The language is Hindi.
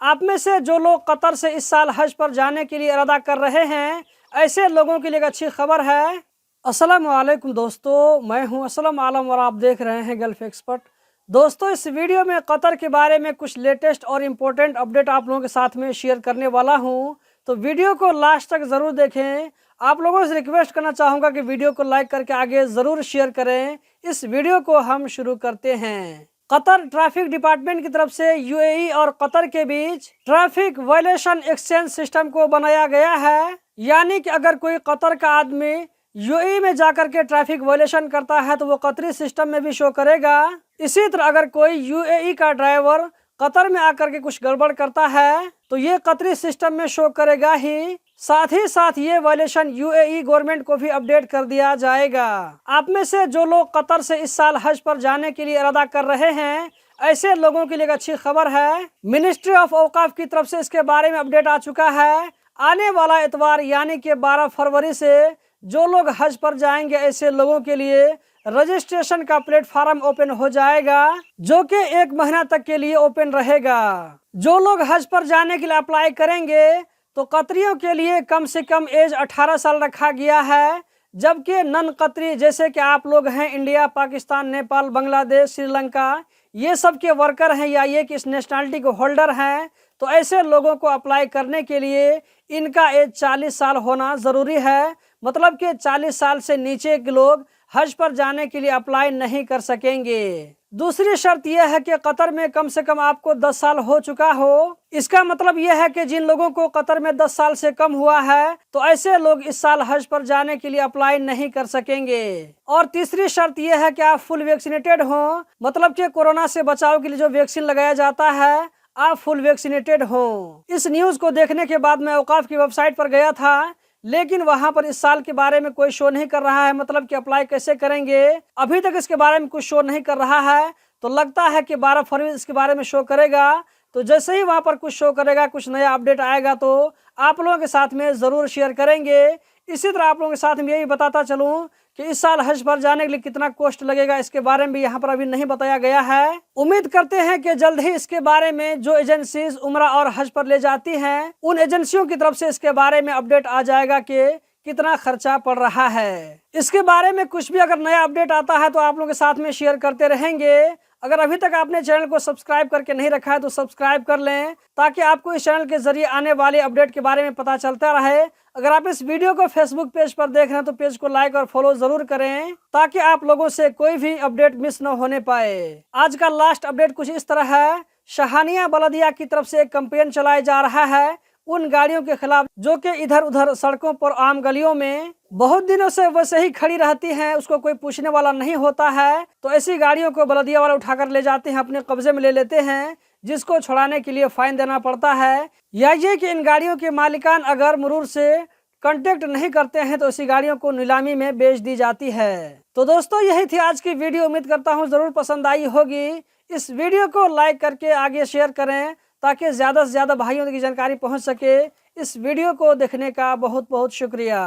आप में से जो लोग कतर से इस साल हज पर जाने के लिए इरादा कर रहे हैं, ऐसे लोगों के लिए एक अच्छी खबर है। अस्सलाम वालेकुम दोस्तों, मैं हूं असलम आलम और आप देख रहे हैं गल्फ एक्सपर्ट। दोस्तों, इस वीडियो में कतर के बारे में कुछ लेटेस्ट और इम्पोर्टेंट अपडेट आप लोगों के साथ में शेयर करने वाला हूं, तो वीडियो को लास्ट तक ज़रूर देखें। आप लोगों से रिक्वेस्ट करना चाहूँगा कि वीडियो को लाइक करके आगे ज़रूर शेयर करें। इस वीडियो को हम शुरू करते हैं। कतर ट्रैफिक डिपार्टमेंट की तरफ से यूएई और कतर के बीच ट्रैफिक वायलेशन एक्सचेंज सिस्टम को बनाया गया है। यानी कि अगर कोई कतर का आदमी यूएई में जाकर के ट्रैफिक वायलेशन करता है तो वो कतरी सिस्टम में भी शो करेगा। इसी तरह अगर कोई यूएई का ड्राइवर कतर में आकर के कुछ गड़बड़ करता है तो ये कतरी सिस्टम में शो करेगा ही साथ ये वायलेशन यूएई गवर्नमेंट को भी अपडेट कर दिया जाएगा। आप में से जो लोग कतर से इस साल हज पर जाने के लिए इरादा कर रहे हैं, ऐसे लोगों के लिए एक अच्छी खबर है। मिनिस्ट्री ऑफ औकाफ की तरफ से इसके बारे में अपडेट आ चुका है। आने वाला इतवार यानी कि 12 फरवरी से जो लोग हज पर जाएंगे, ऐसे लोगों के लिए रजिस्ट्रेशन का प्लेटफॉर्म ओपन हो जाएगा, जो कि 1 महीना तक के लिए ओपन रहेगा। जो लोग हज पर जाने के लिए अप्लाई करेंगे तो कतरियों के लिए कम से कम एज 18 साल रखा गया है, जबकि नन कतरी जैसे कि आप लोग हैं इंडिया, पाकिस्तान, नेपाल, बांग्लादेश, श्रीलंका, ये सब के वर्कर हैं या ये किस नेशनलिटी के होल्डर हैं, तो ऐसे लोगों को अप्लाई करने के लिए इनका एज 40 साल होना ज़रूरी है। मतलब कि 40 साल से नीचे के लोग हज पर जाने के लिए अप्लाई नहीं कर सकेंगे। दूसरी शर्त यह है कि कतर में कम से कम आपको 10 साल हो चुका हो। इसका मतलब यह है कि जिन लोगों को कतर में 10 साल से कम हुआ है तो ऐसे लोग इस साल हज पर जाने के लिए अप्लाई नहीं कर सकेंगे। और तीसरी शर्त यह है कि आप फुल वैक्सीनेटेड हो, मतलब कि कोरोना से बचाव के लिए जो वैक्सीन लगाया जाता है आप फुल वैक्सीनेटेड हो। इस न्यूज को देखने के बाद मैं औकाफ की वेबसाइट पर गया था, लेकिन वहां पर इस साल के बारे में कोई शो नहीं कर रहा है, मतलब कि अप्लाई कैसे करेंगे अभी तक इसके बारे में कुछ शो नहीं कर रहा है। तो लगता है कि 12 फरवरी इसके बारे में शो करेगा। तो जैसे ही वहां पर कुछ शो करेगा, कुछ नया अपडेट आएगा तो आप लोगों के साथ में ज़रूर शेयर करेंगे। इसी तरह आप लोगों के साथ में यही बताता चलूँ कि इस साल हज पर जाने के लिए कितना कॉस्ट लगेगा, इसके बारे में भी यहाँ पर अभी नहीं बताया गया है। उम्मीद करते हैं कि जल्द ही इसके बारे में जो एजेंसीज उम्रा और हज पर ले जाती हैं, उन एजेंसियों की तरफ से इसके बारे में अपडेट आ जाएगा कि कितना खर्चा पड़ रहा है। इसके बारे में कुछ भी अगर नया अपडेट आता है तो आप लोगों के साथ में शेयर करते रहेंगे। अगर अभी तक आपने चैनल को सब्सक्राइब करके नहीं रखा है तो सब्सक्राइब कर लें, ताकि आपको इस चैनल के जरिए आने वाले अपडेट के बारे में पता चलता रहे। अगर आप इस वीडियो को फेसबुक पेज पर देख रहे हैं तो पेज को लाइक और फॉलो जरूर करें, ताकि आप लोगों से कोई भी अपडेट मिस न होने पाए। आज का लास्ट अपडेट कुछ इस तरह है। शहानिया बलदिया की तरफ से एक कैंपेन चलाया जा रहा है उन गाड़ियों के खिलाफ जो कि इधर उधर सड़कों पर, आम गलियों में बहुत दिनों से वैसे ही खड़ी रहती हैं, उसको कोई पूछने वाला नहीं होता है। तो ऐसी गाड़ियों को बलदिया वाले उठाकर ले जाते हैं, अपने कब्जे में ले लेते हैं, जिसको छुड़ाने के लिए फाइन देना पड़ता है। या ये कि इन गाड़ियों के मालिकान अगर मुरूर से कांटेक्ट नहीं करते हैं तो ऐसी गाड़ियों को नीलामी में बेच दी जाती है। तो दोस्तों, यही थी आज की वीडियो। उम्मीद करता हूँ जरूर पसंद आई होगी। इस वीडियो को लाइक करके आगे शेयर करें, ताकि ज़्यादा से ज़्यादा भाइयों की जानकारी पहुँच सके। इस वीडियो को देखने का बहुत बहुत शुक्रिया।